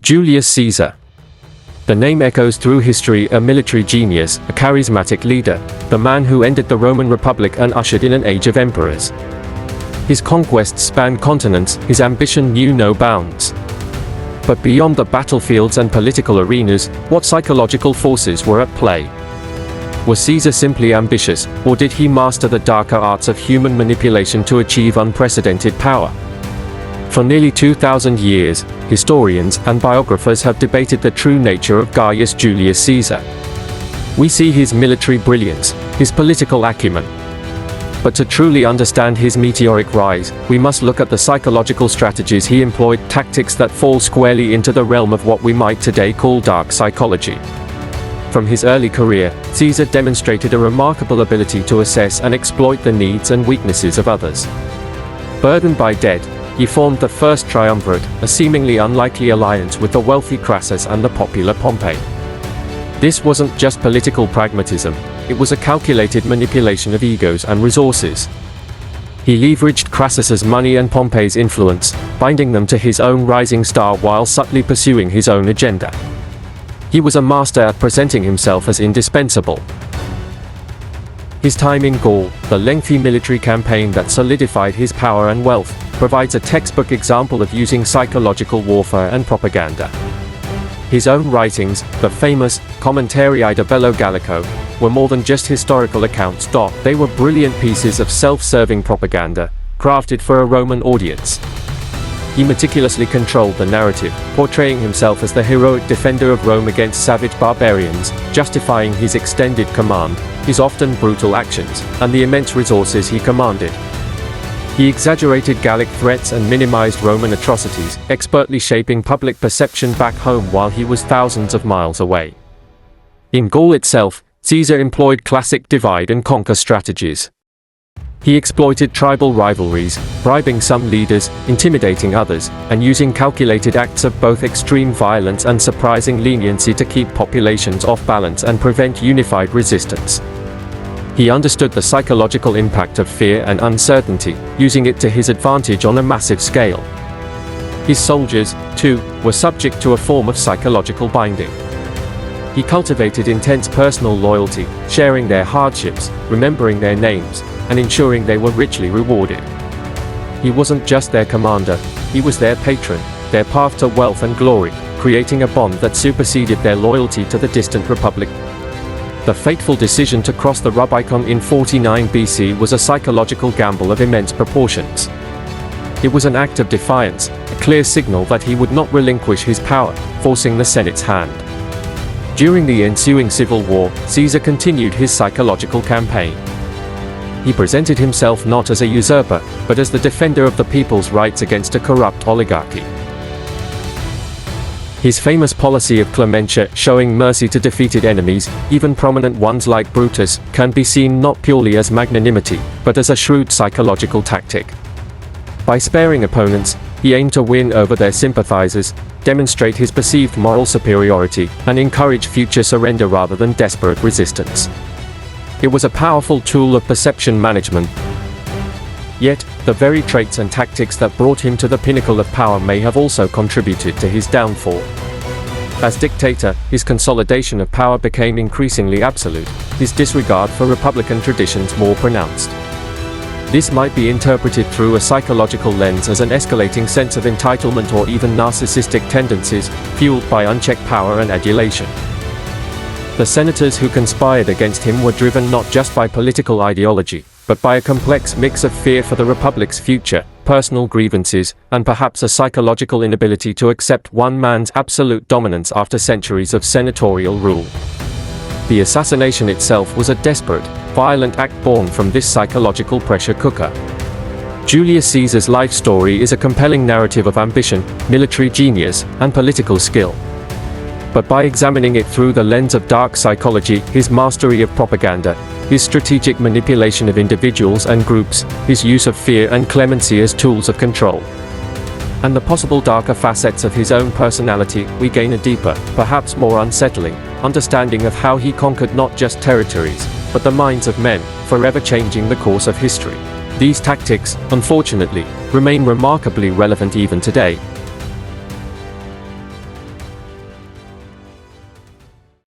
Julius Caesar. The name echoes through history, a military genius, a charismatic leader, the man who ended the Roman Republic and ushered in an age of emperors. His conquests spanned continents, his ambition knew no bounds. But beyond the battlefields and political arenas, what psychological forces were at play? Was Caesar simply ambitious, or did he master the darker arts of human manipulation to achieve unprecedented power? For nearly 2,000 years, historians and biographers have debated the true nature of Gaius Julius Caesar. We see his military brilliance, his political acumen. But to truly understand his meteoric rise, we must look at the psychological strategies he employed, tactics that fall squarely into the realm of what we might today call dark psychology. From his early career, Caesar demonstrated a remarkable ability to assess and exploit the needs and weaknesses of others. Burdened by debt, he formed the first Triumvirate, a seemingly unlikely alliance with the wealthy Crassus and the popular Pompey. This wasn't just political pragmatism, it was a calculated manipulation of egos and resources. He leveraged Crassus's money and Pompey's influence, binding them to his own rising star while subtly pursuing his own agenda. He was a master at presenting himself as indispensable. His time in Gaul, the lengthy military campaign that solidified his power and wealth, provides a textbook example of using psychological warfare and propaganda. His own writings, the famous Commentarii de Bello Gallico, were more than just historical accounts. They were brilliant pieces of self-serving propaganda, crafted for a Roman audience. He meticulously controlled the narrative, portraying himself as the heroic defender of Rome against savage barbarians, justifying his extended command, his often brutal actions, and the immense resources he commanded. He exaggerated Gallic threats and minimized Roman atrocities, expertly shaping public perception back home while he was thousands of miles away. In Gaul itself, Caesar employed classic divide-and-conquer strategies. He exploited tribal rivalries, bribing some leaders, intimidating others, and using calculated acts of both extreme violence and surprising leniency to keep populations off balance and prevent unified resistance. He understood the psychological impact of fear and uncertainty, using it to his advantage on a massive scale. His soldiers, too, were subject to a form of psychological binding. He cultivated intense personal loyalty, sharing their hardships, remembering their names, and ensuring they were richly rewarded. He wasn't just their commander, he was their patron, their path to wealth and glory, creating a bond that superseded their loyalty to the distant republic. The fateful decision to cross the Rubicon in 49 BC was a psychological gamble of immense proportions. It was an act of defiance, a clear signal that he would not relinquish his power, forcing the Senate's hand. During the ensuing civil war, Caesar continued his psychological campaign. He presented himself not as a usurper, but as the defender of the people's rights against a corrupt oligarchy. His famous policy of Clemency, showing mercy to defeated enemies, even prominent ones like Brutus, can be seen not purely as magnanimity, but as a shrewd psychological tactic. By sparing opponents, he aimed to win over their sympathizers, demonstrate his perceived moral superiority, and encourage future surrender rather than desperate resistance. It was a powerful tool of perception management. Yet, the very traits and tactics that brought him to the pinnacle of power may have also contributed to his downfall. As dictator, his consolidation of power became increasingly absolute, his disregard for republican traditions more pronounced. This might be interpreted through a psychological lens as an escalating sense of entitlement or even narcissistic tendencies, fueled by unchecked power and adulation. The senators who conspired against him were driven not just by political ideology, but by a complex mix of fear for the Republic's future, personal grievances, and perhaps a psychological inability to accept one man's absolute dominance after centuries of senatorial rule. The assassination itself was a desperate, violent act born from this psychological pressure cooker. Julius Caesar's life story is a compelling narrative of ambition, military genius, and political skill. But by examining it through the lens of dark psychology, his mastery of propaganda, his strategic manipulation of individuals and groups, his use of fear and clemency as tools of control, and the possible darker facets of his own personality, we gain a deeper, perhaps more unsettling, understanding of how he conquered not just territories, but the minds of men, forever changing the course of history. These tactics, unfortunately, remain remarkably relevant even today,